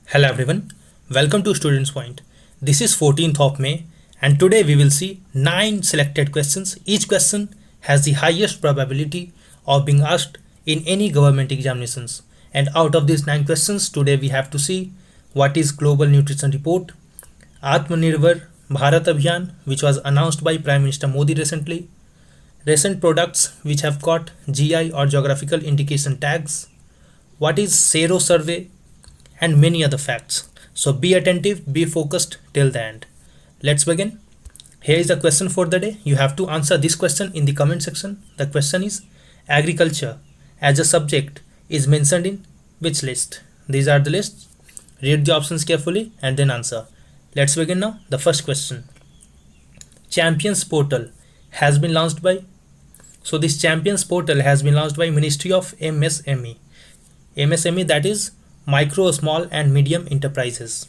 Hello everyone, welcome to Students Point. This is 14th of May and today we will see 9 selected questions. Each question has the highest probability of being asked in any government examinations. And out of these 9 questions, today we have to see what is Global Nutrition Report, Atmanirbhar Bharat Abhiyan, which was announced by Prime Minister Modi recently, recent products which have got GI or geographical indication tags, what is Sero survey, and many other facts. So be attentive, be focused till the end. Let's begin. Here is the question for the day. You have to answer this question in the comment section. The question is agriculture as a subject is mentioned in which list? These are the lists. Read the options carefully and then answer. Let's begin now. The first question. Champions portal has been launched by. So this Champions portal has been launched by Ministry of MSME. MSME, that is micro, small and medium enterprises.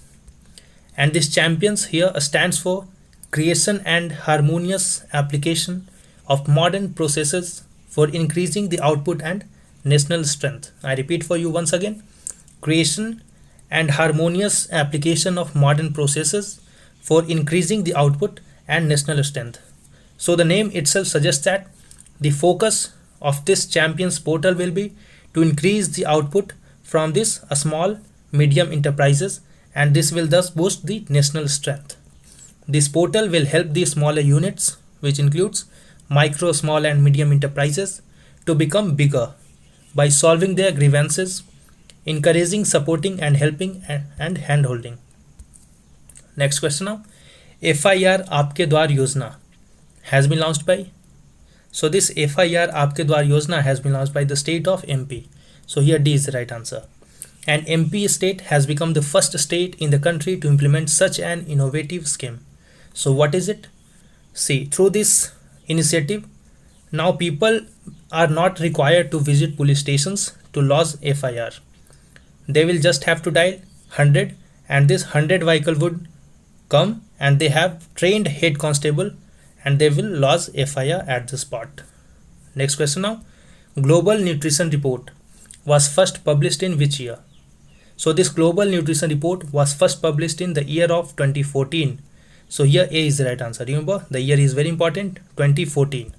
And this champions here stands for creation and harmonious application of modern processes for increasing the output and national strength. I repeat for you once again, creation and harmonious application of modern processes for increasing the output and national strength. So the name itself suggests that the focus of this champions portal will be to increase the output from this small medium enterprises, and this will thus boost the national strength. This portal will help the smaller units, which includes micro, small and medium enterprises, to become bigger by solving their grievances, encouraging, supporting and helping and hand holding. Next question now. FIR Aapke Dwar Yojana has been launched by. So this FIR Aapke Dwar Yojana has been launched by the state of MP. So here D is the right answer. And MP state has become the first state in the country to implement such an innovative scheme. So what is it? See, through this initiative, now people are not required to visit police stations to lodge FIR. They will just have to dial 100 and this 100 vehicle would come and they have trained head constable and they will lodge FIR at the spot. Next question now. Global Nutrition Report was first published in which year? So this Global Nutrition Report was first published in the year of 2014. So here A is the right answer. Remember, the year is very important, 2014.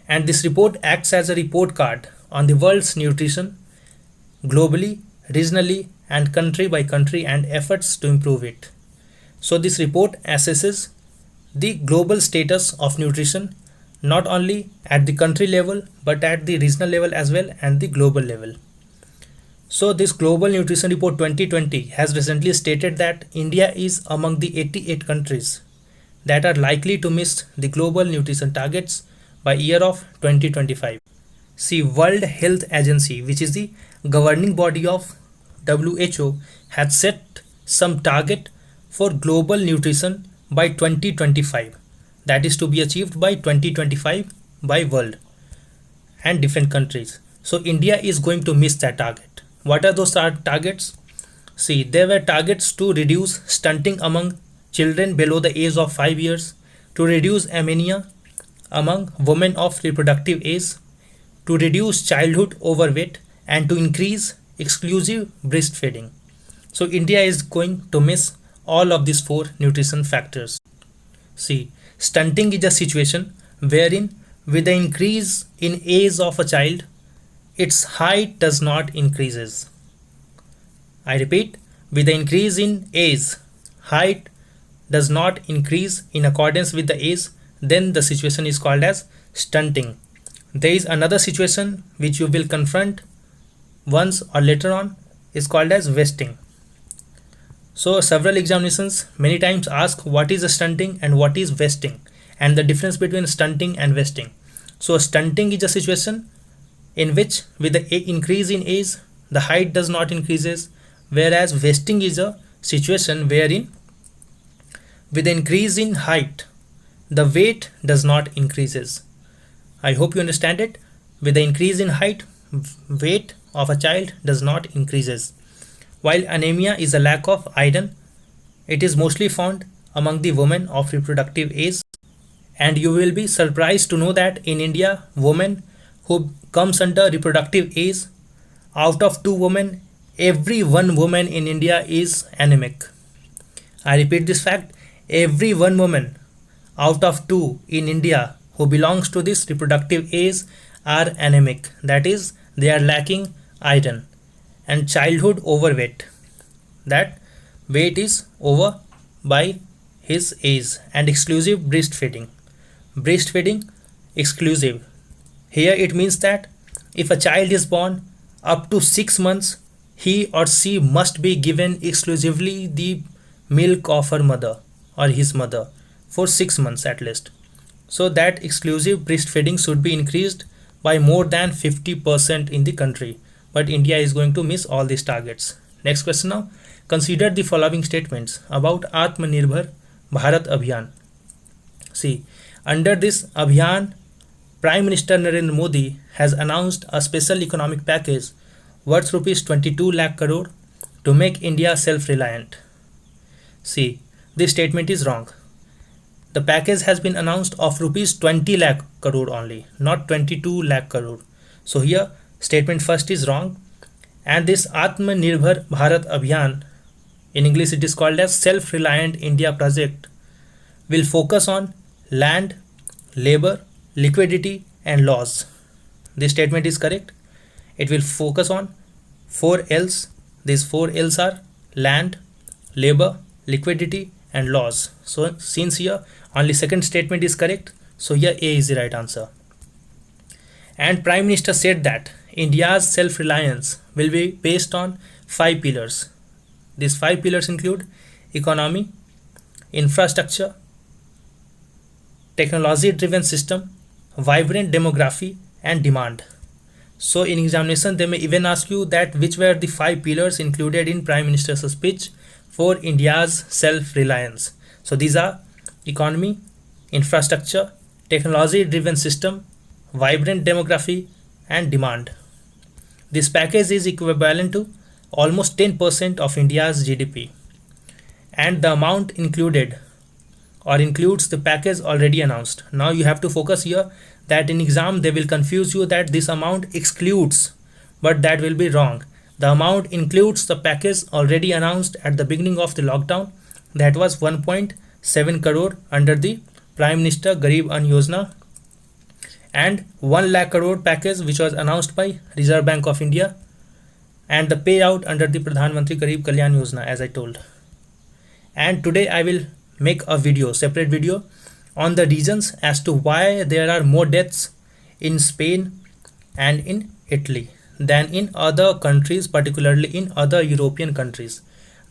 And this report acts as a report card on the world's nutrition globally, regionally and country by country and efforts to improve it. So this report assesses the global status of nutrition not only at the country level but at the regional level as well and the global level. So this Global Nutrition Report 2020 has recently stated that India is among the 88 countries that are likely to miss the global nutrition targets by year of 2025. See, World Health Agency, which is the governing body of WHO, has set some target for global nutrition by 2025, that is to be achieved by 2025 by world and different countries. So India is going to miss that target. What are those targets? See, there were targets to reduce stunting among children below the age of 5 years, to reduce anemia among women of reproductive age, to reduce childhood overweight and to increase exclusive breastfeeding. So India is going to miss all of these 4 nutrition factors. See, stunting is a situation wherein with the increase in age of a child, its height does not increases. I repeat, with the increase in age, height does not increase in accordance with the age, then the situation is called as stunting. There is another situation which you will confront once or later on, is called as wasting. So several examinations many times ask what is stunting and what is wasting and the difference between stunting and wasting. So stunting is a situation in which with the increase in age the height does not increases, whereas wasting is a situation wherein with the increase in height the weight does not increases. I hope you understand it. With the increase in height, weight of a child does not increases. While anemia is a lack of iron, it is mostly found among the women of reproductive age, and you will be surprised to know that in India, women who comes under reproductive age, out of 2 women every one woman in India is anemic. I repeat this fact, every one woman out of two in India who belongs to this reproductive age are anemic. That is, they are lacking iron. And childhood overweight. That weight is over by his age. And exclusive breastfeeding. Breastfeeding exclusive. Here it means that if a child is born up to 6 months, he or she must be given exclusively the milk of her mother or his mother for 6 months at least. So that exclusive breastfeeding should be increased by more than 50% in the country. But India is going to miss all these targets. Next question now. Consider the following statements about Atmanirbhar Bharat Abhiyan. See, under this Abhiyan, Prime Minister Narendra Modi has announced a special economic package worth rupees 22 lakh crore to make India self-reliant. See, this statement is wrong. The package has been announced of rupees 20 lakh crore only, not 22 lakh crore. So here statement first is wrong, and this Atmanirbhar Bharat Abhiyan, in English it is called as Self-Reliant India Project, will focus on land, labor, liquidity and laws. This statement is correct. It will focus on 4 L's. These 4 L's are land, labor, liquidity and laws. So since here only second statement is correct, so here A is the right answer. And Prime Minister said that India's self-reliance will be based on 5 pillars. These 5 pillars include economy, infrastructure, technology-driven system, vibrant demography and demand. So in examination they may even ask you that which were the 5 pillars included in Prime Minister's speech for India's self-reliance. So these are economy, infrastructure, technology-driven system, vibrant demography and demand. This package is equivalent to almost 10% of India's GDP, and the amount included or includes the package already announced. Now you have to focus here that in exam they will confuse you that this amount excludes, but that will be wrong. The amount includes the package already announced at the beginning of the lockdown, that was 1.7 crore under the Prime Minister Garib Ann Yojana, and 1 lakh crore package which was announced by Reserve Bank of India, and the payout under the Pradhan Mantri Garib Kalyan Yojana, as I told. And today I will make a video, separate video on the reasons as to why there are more deaths in Spain and in Italy than in other countries, particularly in other European countries.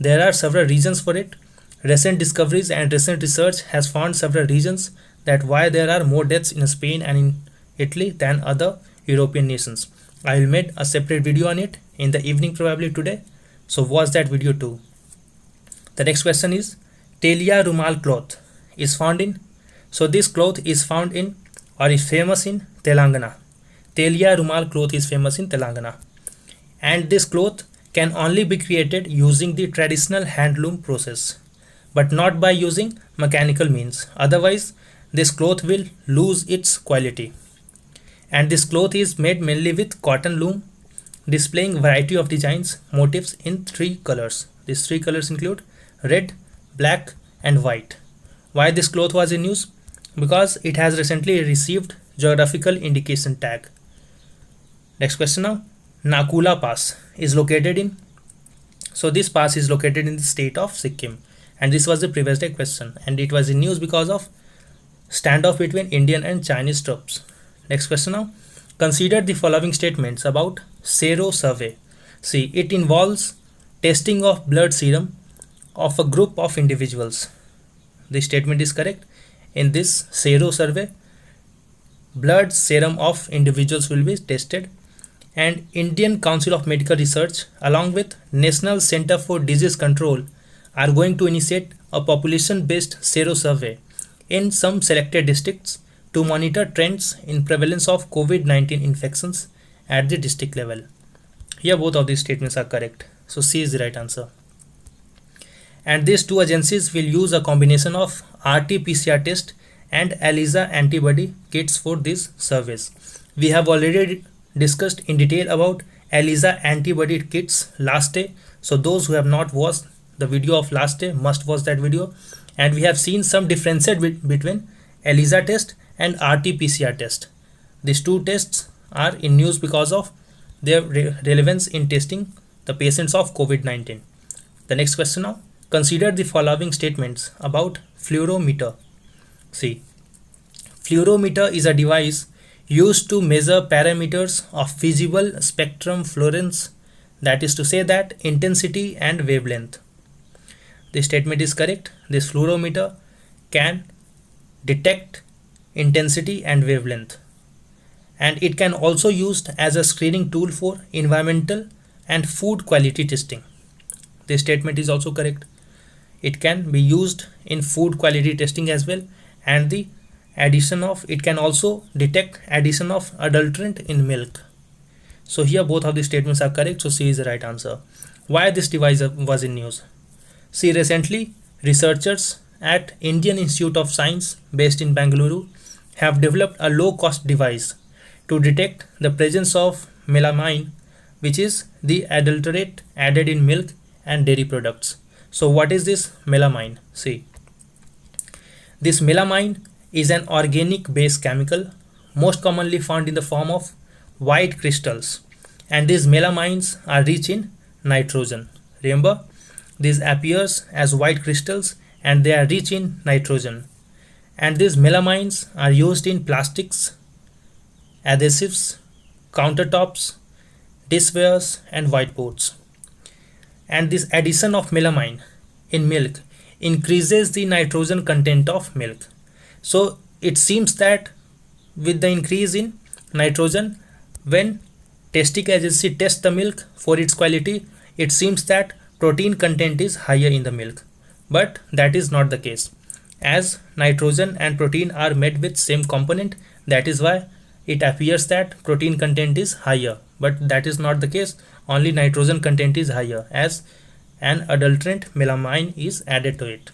There are several reasons for it. Recent discoveries and recent research has found several reasons that why there are more deaths in Spain and in Italy than other European nations. I will make a separate video on it in the evening probably today. So watch that video too. The next question is Telia Rumal cloth is found in. So this cloth is found in or is famous in Telangana. Telia Rumal cloth is famous in Telangana. And this cloth can only be created using the traditional handloom process, but not by using mechanical means. Otherwise, this cloth will lose its quality. And this cloth is made mainly with cotton loom, displaying variety of designs, motifs in 3 colors. These 3 colors include red, black and white. Why this cloth was in use? Because it has recently received geographical indication tag. Next question now. Nakula Pass is located in. So this pass is located in the state of Sikkim, and this was the previous day question, and it was in news because of standoff between Indian and Chinese troops. Next question now. Consider the following statements about Sero survey. See, it involves testing of blood serum of a group of individuals. This statement is correct. In this Sero survey, blood serum of individuals will be tested, and Indian Council of Medical Research along with National Center for Disease Control are going to initiate a population-based Sero survey in some selected districts to monitor trends in prevalence of COVID-19 infections at the district level. Here both of these statements are correct. So C is the right answer. And these two agencies will use a combination of RT-PCR test and ELISA antibody kits for these surveys. We have already discussed in detail about ELISA antibody kits last day. So those who have not watched the video of last day must watch that video. And we have seen some differences between ELISA test and RT-PCR test. These two tests are in news because of their relevance in testing the patients of COVID-19. The next question now. Consider the following statements about fluorometer. See, fluorometer is a device used to measure parameters of visible spectrum fluorescence, that is to say that intensity and wavelength. This statement is correct. This fluorometer can detect intensity and wavelength, and it can also used as a screening tool for environmental and food quality testing. This statement is also correct. It can be used in food quality testing as well, and the addition of it can also detect addition of adulterant in milk. So here both of the statements are correct, so C is the right answer. Why this device was in news? See, recently researchers at Indian Institute of Science based in Bengaluru have developed a low cost device to detect the presence of melamine, which is the adulterate added in milk and dairy products. So what is this melamine? See, this melamine is an organic base chemical most commonly found in the form of white crystals, and these melamines are rich in nitrogen. Remember, these appears as white crystals and they are rich in nitrogen, and these melamines are used in plastics, adhesives, countertops, dishwares and whiteboards. And this addition of melamine in milk increases the nitrogen content of milk. So it seems that with the increase in nitrogen, when testing agency tests the milk for its quality, it seems that protein content is higher in the milk. But that is not the case, as nitrogen and protein are made with same component. That is why it appears that protein content is higher, but that is not the case. Only nitrogen content is higher, as an adulterant melamine is added to it,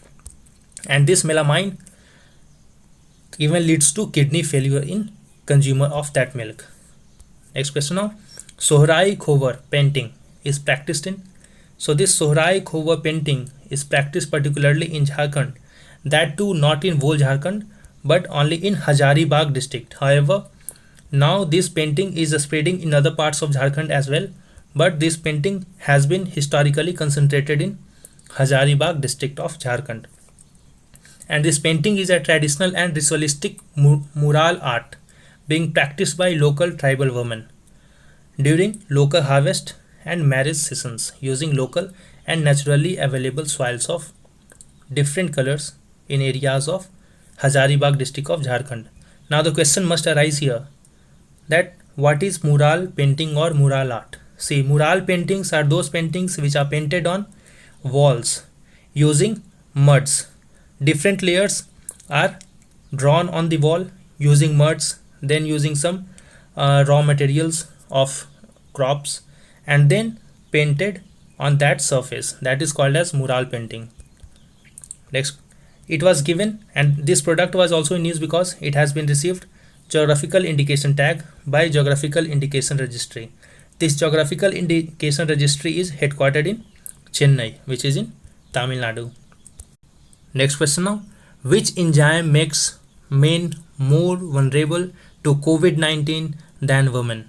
and this melamine even leads to kidney failure in consumer of that milk. Next question now. Sohrai Khovar painting is practiced in. So this Sohrai Khovar painting is practiced particularly in Jharkhand, that too not in whole Jharkhand but only in Hazaribagh district. However, now this painting is spreading in other parts of Jharkhand as well, but this painting has been historically concentrated in Hazaribagh district of Jharkhand. And this painting is a traditional and ritualistic mural art being practiced by local tribal women during local harvest and marriage seasons, using local and naturally available soils of different colors in areas of Hazaribagh district of Jharkhand. Now the question must arise here, that what is mural painting or mural art? See, mural paintings are those paintings which are painted on walls using muds. Different layers are drawn on the wall using muds, then using some raw materials of crops, and then painted on that surface. That is called as mural painting. Next, it was given, and this product was also in use because it has been received geographical indication tag by Geographical Indication Registry. This Geographical Indication Registry is headquartered in Chennai, which is in Tamil Nadu. Next question now. Which enzyme makes men more vulnerable to COVID-19 than women?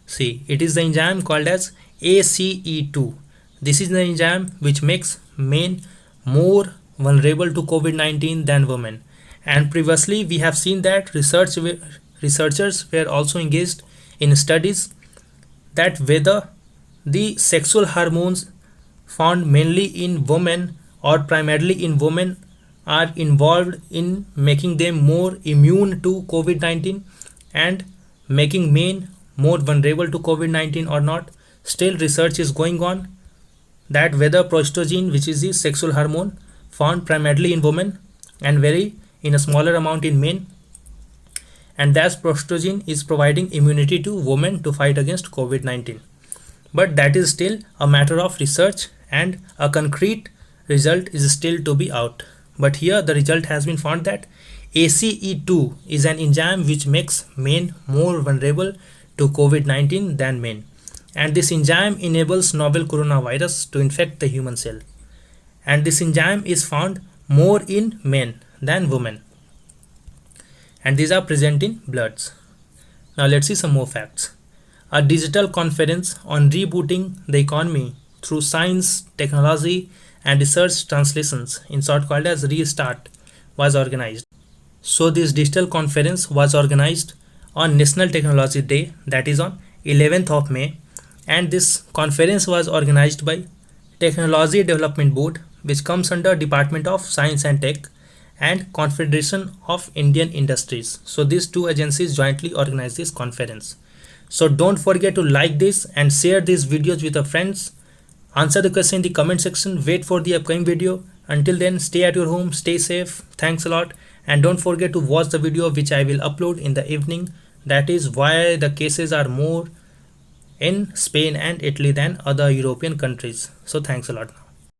See, it is the enzyme called as ACE2. This is the enzyme which makes men more vulnerable to COVID-19 than women. And previously we have seen that researchers were also engaged in studies that whether the sexual hormones found mainly in women or primarily in women are involved in making them more immune to COVID-19 and making men more vulnerable to COVID-19 or not. Still research is going on that whether progesterone, which is the sexual hormone found primarily in women and very in a smaller amount in men, and that progesterone is providing immunity to women to fight against COVID-19. But that is still a matter of research and a concrete result is still to be out. But here the result has been found that ACE2 is an enzyme which makes men more vulnerable to COVID-19 than men. and this enzyme enables novel coronavirus to infect the human cell. And this enzyme is found more in men than women, and these are present in bloods. Now let's see some more facts. A digital conference on rebooting the economy through science, technology, and research translations, in short called as Restart, was organized. So this digital conference was organized on National Technology Day, that is on 11th of May, and this conference was organized by Technology Development Board, which comes under Department of Science and Tech, and Confederation of Indian Industries. So these two agencies jointly organized this conference. So don't forget to like this and share these videos with your friends. Answer the question in the comment section. Wait for the upcoming video. Until then, stay at your home, stay safe. Thanks a lot, and don't forget to watch the video which I will upload in the evening. That is why the cases are more in Spain and Italy than other European countries. So thanks a lot.